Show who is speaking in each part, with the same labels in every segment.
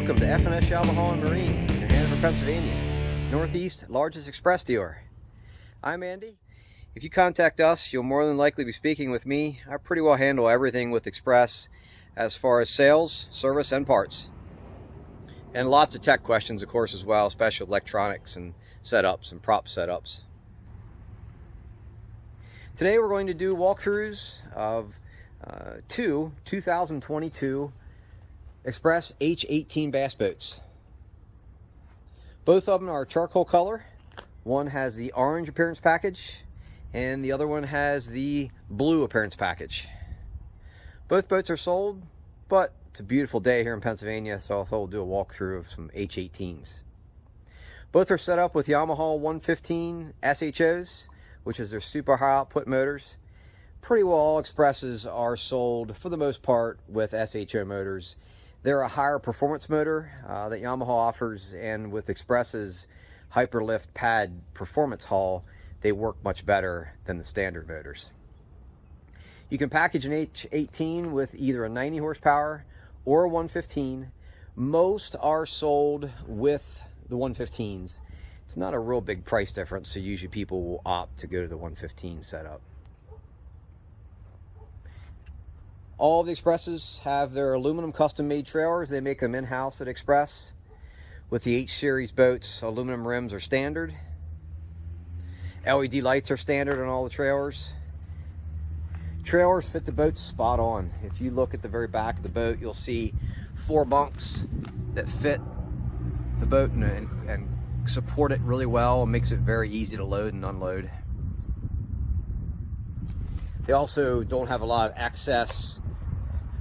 Speaker 1: Welcome to F&SYamaha and Marine in Hanover, Pennsylvania, Northeast largest express dealer. I'm Andy. If you contact us, you'll more than likely be speaking with me. I pretty well handle everything with Express as far as sales, service, and parts. And lots of tech questions, of course, as well, especially electronics and setups and prop setups. Today we're going to do walkthroughs of two 2022 Xpress H18 Bass Boats. Both of them are charcoal color. One has the orange appearance package and the other one has the blue appearance package. Both boats are sold, but it's a beautiful day here in Pennsylvania, so I thought we'll do a walkthrough of some H18s. Both are set up with Yamaha 115 SHOs, which is their super high output motors. Pretty well all Expresses are sold, for the most part, with SHO motors. They're a higher performance motor that Yamaha offers, and with Express's Hyperlift Pad Performance Hull, they work much better than the standard motors. You can package an H18 with either a 90 horsepower or a 115. Most are sold with the 115s. It's not a real big price difference, so usually people will opt to go to the 115 setup. All of the Expresses have their aluminum custom-made trailers. They make them in-house at Express. With the H-Series boats, aluminum rims are standard. LED lights are standard on all the trailers. Trailers fit the boat spot on. If you look at the very back of the boat, you'll see 4 bunks that fit the boat and support it really well and makes it very easy to load and unload. They also don't have a lot of excess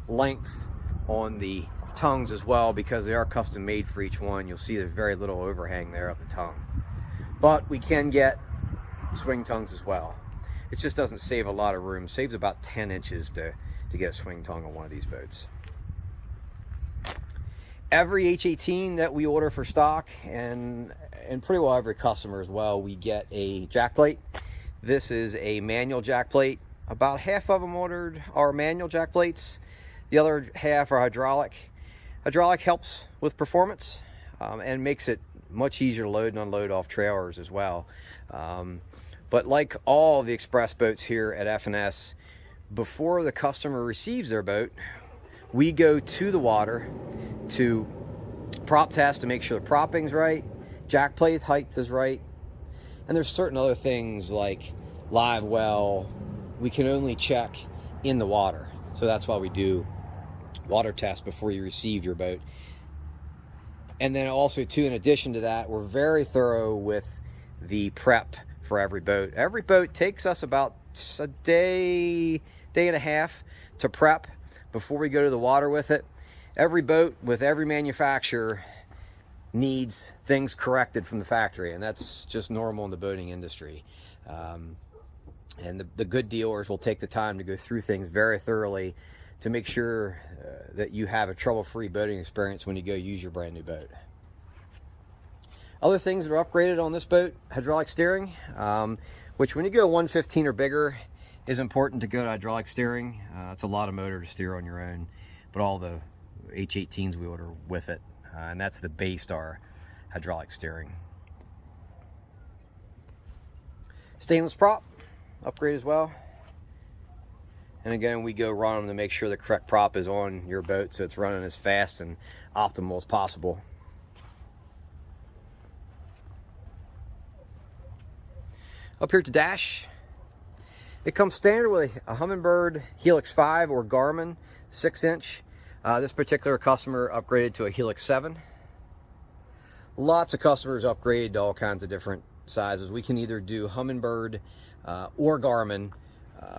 Speaker 1: length on the tongues as well, because they are custom made for each one. You'll see there's very little overhang there of the tongue, but we can get swing tongues as well. It just doesn't save a lot of room. It saves about 10 inches to get a swing tongue on one of these boats. Every H18 that we order for stock, and pretty well every customer as well, we get a jack plate. This is a manual jack plate. About half of them ordered are manual jack plates. The other half are hydraulic. Hydraulic helps with performance and makes it much easier to load and unload off trailers as well. But like all the Express boats here at F&S, before the customer receives their boat, we go to the water to prop test to make sure the propping's right, jack plate height is right, and there's certain other things like live well we can only check in the water. So that's why we do water tests before you receive your boat. And then also too, in addition to that, we're very thorough with the prep for every boat. Every boat takes us about a day and a half to prep before we go to the water with it. Every boat with every manufacturer needs things corrected from the factory, and that's just normal in the boating industry. And the good dealers will take the time to go through things very thoroughly to make sure that you have a trouble-free boating experience when you go use your brand new boat. Other things that are upgraded on this boat: hydraulic steering, which when you go 115 or bigger is important to go to hydraulic steering. It's a lot of motor to steer on your own, but all the H18s we order with it, and that's the base star hydraulic steering. Stainless prop upgrade as well, and again we go run them to make sure the correct prop is on your boat so it's running as fast and optimal as possible. Up here at the dash, it comes standard with a Humminbird Helix 5 or Garmin 6-inch. This particular customer upgraded to a Helix 7. Lots of customers upgrade to all kinds of different sizes. We can either do Humminbird or Garmin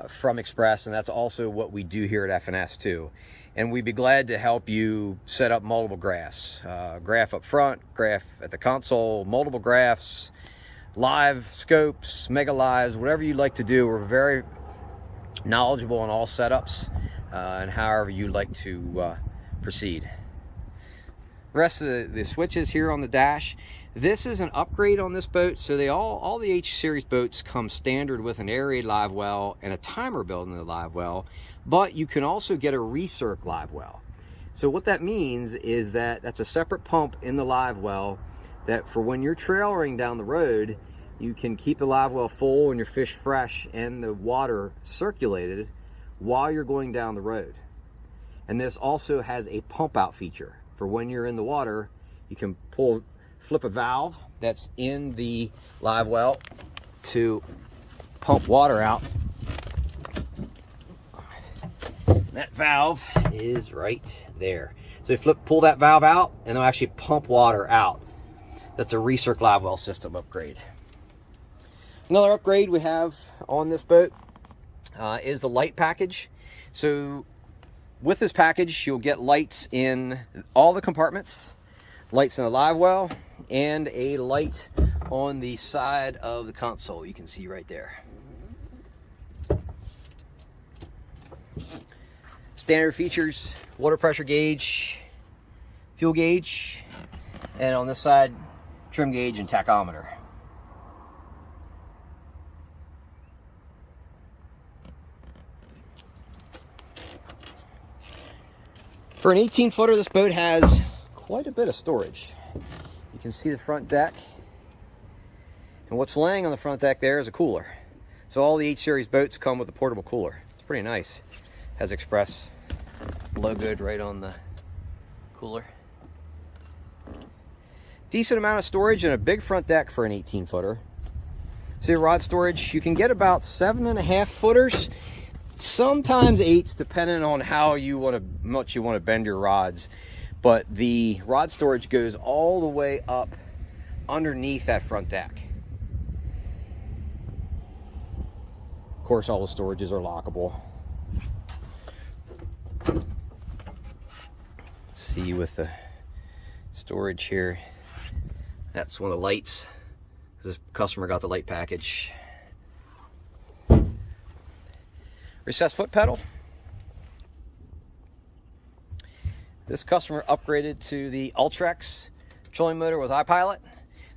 Speaker 1: from Express, and that's also what we do here at F&S too. And we'd be glad to help you set up multiple graphs. Graph up front, graph at the console, multiple graphs, live scopes, mega lives, whatever you'd like to do. We're very knowledgeable on all setups and however you'd like to proceed. The rest of the switches here on the dash, this is an upgrade on this boat. So all the H-Series boats come standard with an aerated live well and a timer built into the live well, but you can also get a recirc live well. So what that means is that that's a separate pump in the live well that for when you're trailering down the road, you can keep the live well full and your fish fresh and the water circulated while you're going down the road. And this also has a pump out feature for when you're in the water. You can flip a valve that's in the live well to pump water out. That valve is right there. So you pull that valve out and it'll actually pump water out. That's a recirc live well system upgrade. Another upgrade we have on this boat is the light package. So with this package, you'll get lights in all the compartments, lights in the live well, and a light on the side of the console. You can see right there. Standard features: water pressure gauge, fuel gauge, and on this side, trim gauge and tachometer. For an 18-footer, this boat has quite a bit of storage. You can see the front deck, and what's laying on the front deck there is a cooler. So all the H-Series boats come with a portable cooler. It's pretty nice. Has Xpress logoed right on the cooler. Decent amount of storage and a big front deck for an 18-footer. So your rod storage, you can get about 7.5 footers. Sometimes 8s, depending on how much you want to bend your rods. But the rod storage goes all the way up underneath that front deck. Of course, all the storages are lockable. Let's see with the storage here. That's one of the lights. This customer got the light package. Recessed foot pedal. This customer upgraded to the Ultrex trolling motor with iPilot.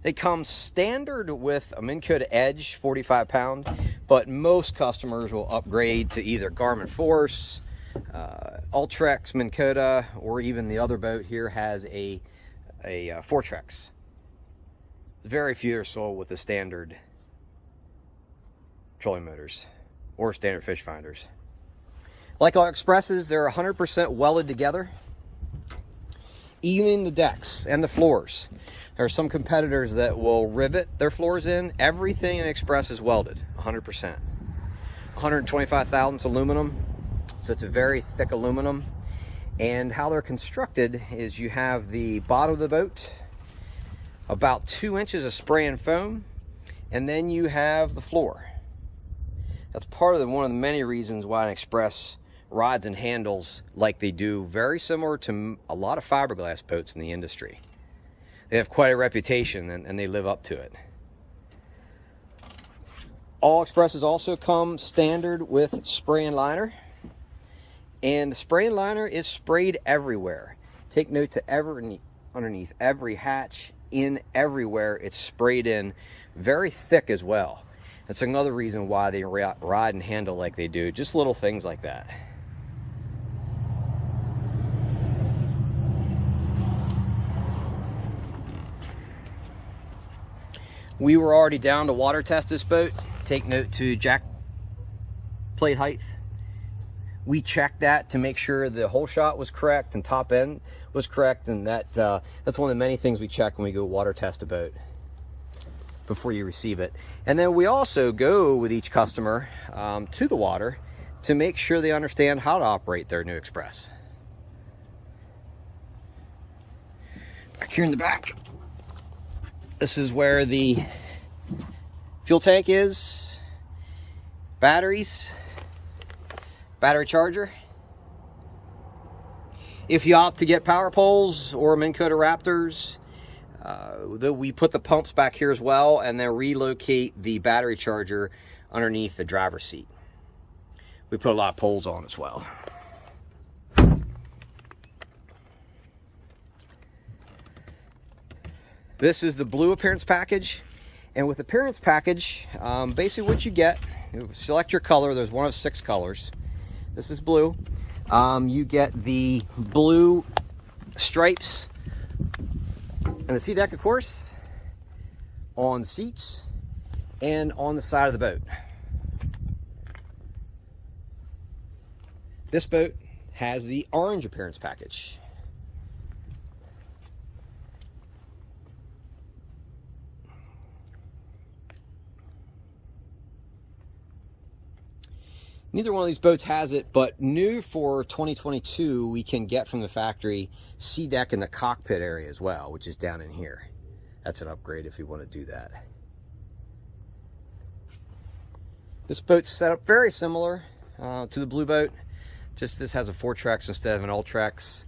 Speaker 1: They come standard with a Minn Kota Edge 45-pound, but most customers will upgrade to either Garmin Force, Ultrex, Minn Kota, or even the other boat here has a Fortrex. Very few are sold with the standard trolling motors or standard fish finders. Like all Xpresses, they're 100% welded together, even the decks and the floors. There are some competitors that will rivet their floors in. Everything in Xpress is welded, 100%. 125 thousandths aluminum, so it's a very thick aluminum. And how they're constructed is you have the bottom of the boat, about 2 inches of spray and foam, and then you have the floor. That's part of one of the many reasons why an Xpress rods and handles like they do, very similar to a lot of fiberglass boats in the industry. They have quite a reputation and they live up to it. All Xpresses also come standard with spray and liner. And the spray and liner is sprayed everywhere. Take note to underneath every hatch, in everywhere, it's sprayed in, very thick as well. That's another reason why they ride and handle like they do. Just little things like that. We were already down to water test this boat. Take note to jack plate height. We checked that to make sure the hole shot was correct and top end was correct, and that's one of the many things we check when we go water test a boat before you receive it. And then we also go with each customer to the water to make sure they understand how to operate their new Xpress. Back here in the back, this is where the fuel tank is, batteries, battery charger. If you opt to get power poles or Minn Kota Raptors, we put the pumps back here as well, and then relocate the battery charger underneath the driver's seat. We put a lot of poles on as well. This is the blue appearance package, and with appearance package, basically what you get, you select your color. There's one of 6 colors. This is blue. You get the blue stripes and the sea deck, of course, on the seats and on the side of the boat. This boat has the orange appearance package. Neither one of these boats has it, but new for 2022, we can get from the factory sea deck in the cockpit area as well, which is down in here. That's an upgrade if you want to do that. This boat's set up very similar to the blue boat, just this has a Fortrex instead of an Ultrex.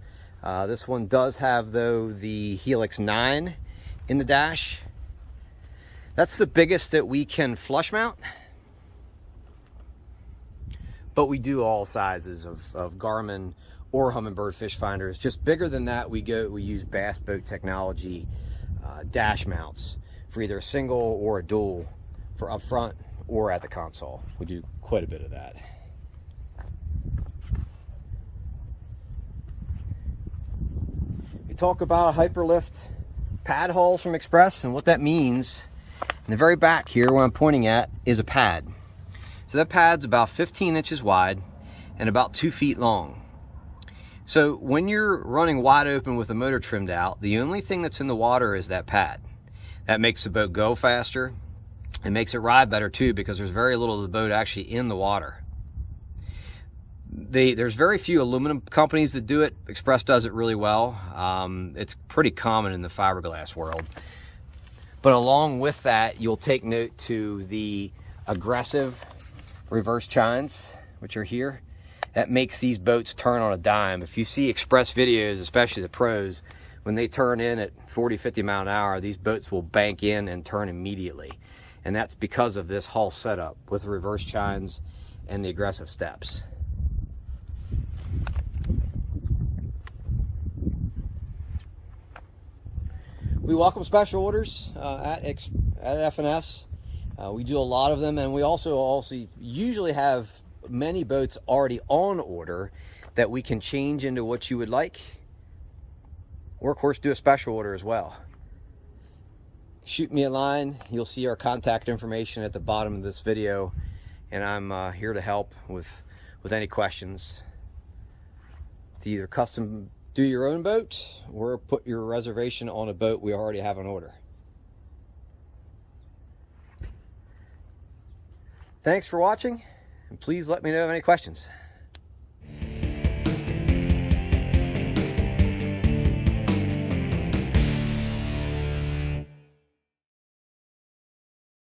Speaker 1: This one does have, though, the Helix 9 in the dash. That's the biggest that we can flush mount. But we do all sizes of Garmin or Humminbird fish finders. Just bigger than that, we use Bass Boat technology dash mounts for either a single or a dual for up front or at the console. We do quite a bit of that. We talk about hyperlift pad hulls from Xpress, and what that means in the very back here where I'm pointing at is a pad. So that pad's about 15 inches wide and about 2 feet long. So when you're running wide open with the motor trimmed out, the only thing that's in the water is that pad. That makes the boat go faster. It makes it ride better too, because there's very little of the boat actually in the water. There's very few aluminum companies that do it. Xpress does it really well. It's pretty common in the fiberglass world. But along with that, you'll take note to the aggressive reverse chines, which are here. That makes these boats turn on a dime. If you see Xpress videos, especially the pros, when they turn in at 40-50 mile an hour, these boats will bank in and turn immediately. And that's because of this hull setup with the reverse chines and the aggressive steps. We welcome special orders at F&S. We do a lot of them, and we also usually have many boats already on order that we can change into what you would like, or of course do a special order as well. Shoot me a line. You'll see our contact information at the bottom of this video, and I'm here to help with any questions. To either custom do your own boat or put your reservation on a boat we already have on order. Thanks for watching, and please let me know of any questions.